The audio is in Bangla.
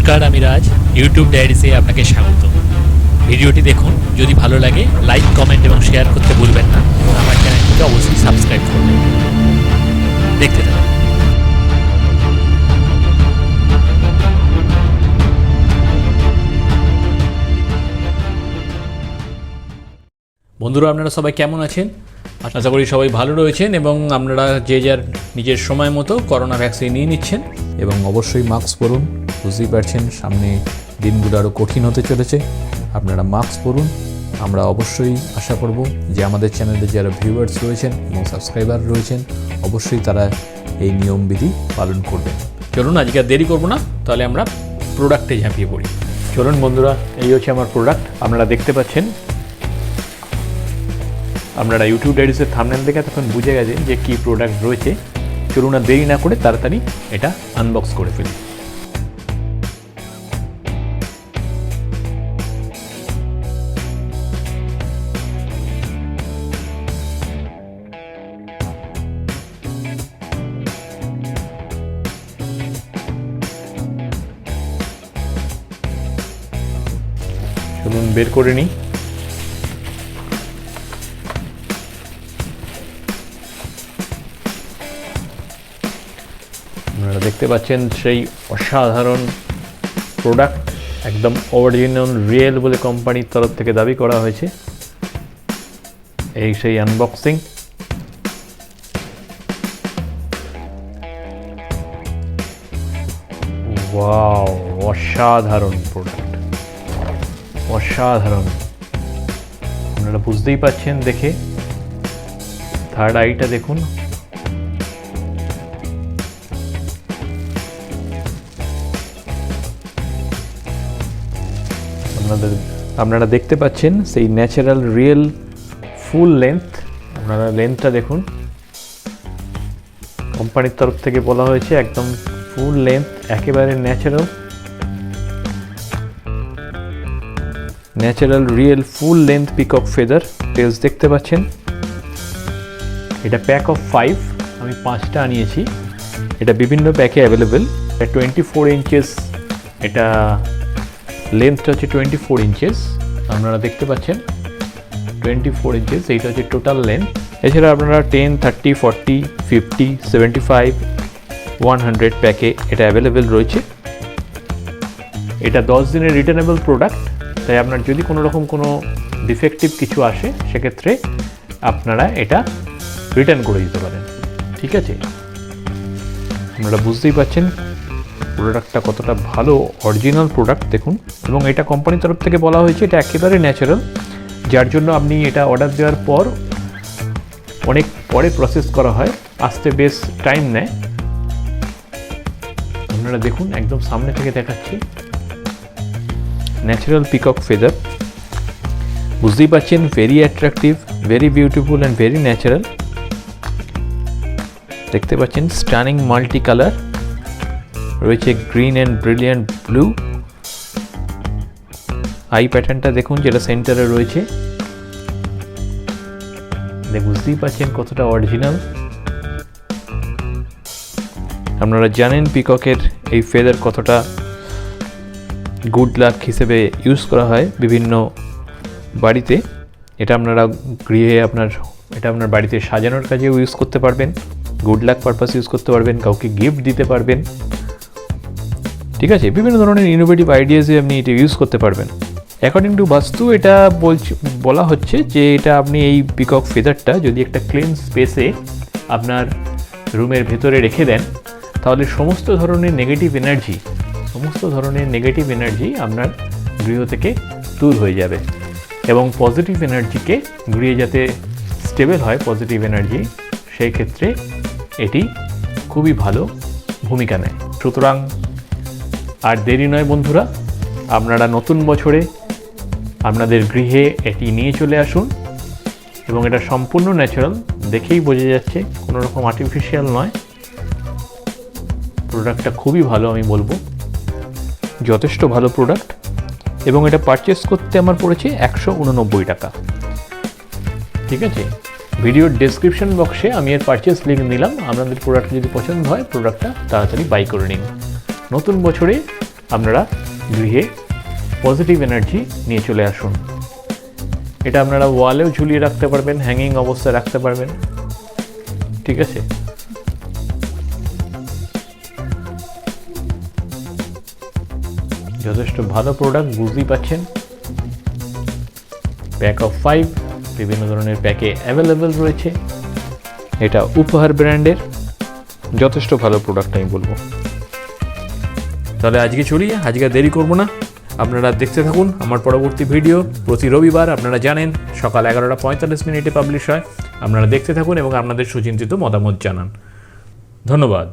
নমস্কার, আমি রাজ। ইউটিউব ডায়েরিসে আপনাকে স্বাগত। ভিডিওটি দেখুন, যদি ভালো লাগে লাইক, কমেন্ট এবং শেয়ার করতে ভুলবেন না। আমার চ্যানেলটিকে অবশ্যই সাবস্ক্রাইব করবেন। দেখতে থাকুন। বন্ধুরা, আপনারা সবাই কেমন আছেন? আশা করি সবাই ভালো রয়েছেন এবং আপনারা যে যার নিজের সময় মতো করোনা ভ্যাকসিন নিয়ে নিচ্ছেন এবং অবশ্যই মাস্ক পরুন। বুঝতেই পারছেন সামনে দিনগুলো আরও কঠিন হতে চলেছে। আপনারা মাস্ক পরুন। আমরা অবশ্যই আশা করব যে আমাদের চ্যানেলে যারা ভিউয়ার্স রয়েছেন এবং সাবস্ক্রাইবার রয়েছেন অবশ্যই তারা এই নিয়মবিধি পালন করবেন। চলুন, আজকে আর দেরি করব না, তাহলে আমরা প্রোডাক্টে ঝাঁপিয়ে পড়ি। চলুন বন্ধুরা, এই হচ্ছে আমার প্রোডাক্ট। আপনারা দেখতে পাচ্ছেন, আপনারা ইউটিউব ডায়েরিসের থাম্বনেল দেখে তখন বুঝে গেছেন যে কী প্রোডাক্ট রয়েছে। চলুন না দেরি না করে তাড়াতাড়ি এটা আনবক্স করে ফেলি। চলুন বের করে নিই। আপনারা দেখতে পাচ্ছেন সেই অসাধারণ প্রোডাক্ট, একদম অরিজিনাল রিয়েল বলে কোম্পানির তরফ থেকে দাবি করা হয়েছে। এই সেই আনবক্সিং। ওয়াও, অসাধারণ প্রোডাক্ট, অসাধারণ। আপনারা বুঝতেই পাচ্ছেন দেখে। থার্ড আইটা দেখুন। আপনারা দেখতে পাচ্ছেন সেই ন্যাচারাল রিয়েল ফুল লেন্থ। আপনারা লেন্থটা দেখুন, কোম্পানির তরফ থেকে বলা হয়েছে একদম ফুল লেন্থ, একেবারে natural real full length peacock feather tails দেখতে পাচ্ছেন। এটা প্যাক অফ 5, আমি 5টা আনিয়েছি। এটা বিভিন্ন প্যাকে অ্যাভেলেবেল। 24 ইঞ্চেস, এটা লেন্থটা হচ্ছে 24 ইঞ্চেস। আপনারা দেখতে পাচ্ছেন 24 ইঞ্চেস, এইটা হচ্ছে টোটাল লেন্থ। এছাড়া আপনারা 10, 30, 40, 50, 75, 100 প্যাকে এটা অ্যাভেলেবেল রয়েছে। এটা 10 দিনের রিটার্নেবল প্রোডাক্ট, তাই আপনার যদি কোনো রকম কোনো ডিফেক্টিভ কিছু আসে সেক্ষেত্রে আপনারা এটা রিটার্ন করে দিতে পারেন। ঠিক আছে, আপনারা বুঝতেই পাচ্ছেন প্রোডাক্টটা কতটা ভালো, অরিজিনাল প্রোডাক্ট দেখুন। এবং এটা কোম্পানির তরফ থেকে বলা হয়েছে এটা একেবারে ন্যাচারাল, যার জন্য আপনি এটা অর্ডার দেওয়ার পর অনেক পরে প্রসেস করা হয়, আসতে বেশ টাইম নেয়। আপনারা দেখুন, একদম সামনে থেকে দেখাচ্ছি। ন্যাচারাল পিকক ফেদার, বুঝতেই পাচ্ছেন very attractive, very beautiful and very natural. দেখতে পাচ্ছেন স্টানিং মাল্টি কালার রয়েছে, green and brilliant blue. I প্যাটার্নটা দেখুন যেটা সেন্টারে রয়েছে, বুঝতেই পাচ্ছেন কতটা অরিজিনাল। আপনারা জানেন পিককের এই ফেদার কতটা গুড লাক হিসেবে ইউজ করা হয় বিভিন্ন বাড়িতে। এটা আপনারা গৃহে এটা আপনার বাড়িতে সাজানোর কাজেও ইউজ করতে পারবেন, গুড লাক পারপাস ইউজ করতে পারবেন, কাউকে গিফট দিতে পারবেন। ঠিক আছে, বিভিন্ন ধরনের ইনোভেটিভ আইডিয়াসে আপনি এটা ইউজ করতে পারবেন। অ্যাকর্ডিং টু বাস্তু এটা বলা হচ্ছে যে এটা আপনি এই পিকক ফেদারটা যদি একটা ক্লিন স্পেসে আপনার রুমের ভেতরে রেখে দেন, তাহলে সমস্ত ধরনের নেগেটিভ এনার্জি আপনার গৃহ থেকে দূর হয়ে যাবে এবং পজিটিভ এনার্জিকে গৃহে যাতে স্টেবল হয় পজিটিভ এনার্জি, সেই ক্ষেত্রে এটি খুবই ভালো ভূমিকা নেয়। সুতরাং আর দেরি নয় বন্ধুরা, আপনারা নতুন বছরে আপনাদের গৃহে এটি নিয়ে চলে আসুন এবং এটা সম্পূর্ণ ন্যাচারাল, দেখেই বোঝা যাচ্ছে কোনো রকম আর্টিফিশিয়াল নয়। প্রোডাক্টটা খুবই ভালো, আমি বলবো যথেষ্ট ভালো প্রোডাক্ট। এবং এটা পারচেস করতে আমার পড়েছে 189 টাকা। ঠিক আছে, ভিডিওর ডেসক্রিপশন বক্সে আমি এর পারচেস লিঙ্ক দিলাম। আপনাদের প্রোডাক্ট যদি পছন্দ হয় প্রোডাক্টটা তাড়াতাড়ি বাই করে নিন। নতুন বছরে আপনারা গৃহে পজিটিভ এনার্জি নিয়ে চলে আসুন। এটা আপনারা ওয়ালেও ঝুলিয়ে রাখতে পারবেন, হ্যাঙ্গিং অবস্থায় রাখতে পারবেন, ঠিক আছে। যথেষ্ট ভালো প্রোডাক্ট, বুঝতেই পাচ্ছেন। প্যাক অফ 5 বিভিন্ন ধরনের প্যাকে অ্যাভেলেবেল রয়েছে। এটা উপহার ব্র্যান্ডের যথেষ্ট ভালো প্রোডাক্ট আমি বলবো। তাহলে আজকে চলি, আজকে দেরি করব না, আপনারা দেখতে থাকুন আমার পরবর্তী ভিডিও। প্রতি রবিবার আপনারা জানেন সকাল 11:45 পাবলিশ হয়। আপনারা দেখতে থাকুন এবং আপনাদের সুচিন্তিত মতামত জানান। ধন্যবাদ।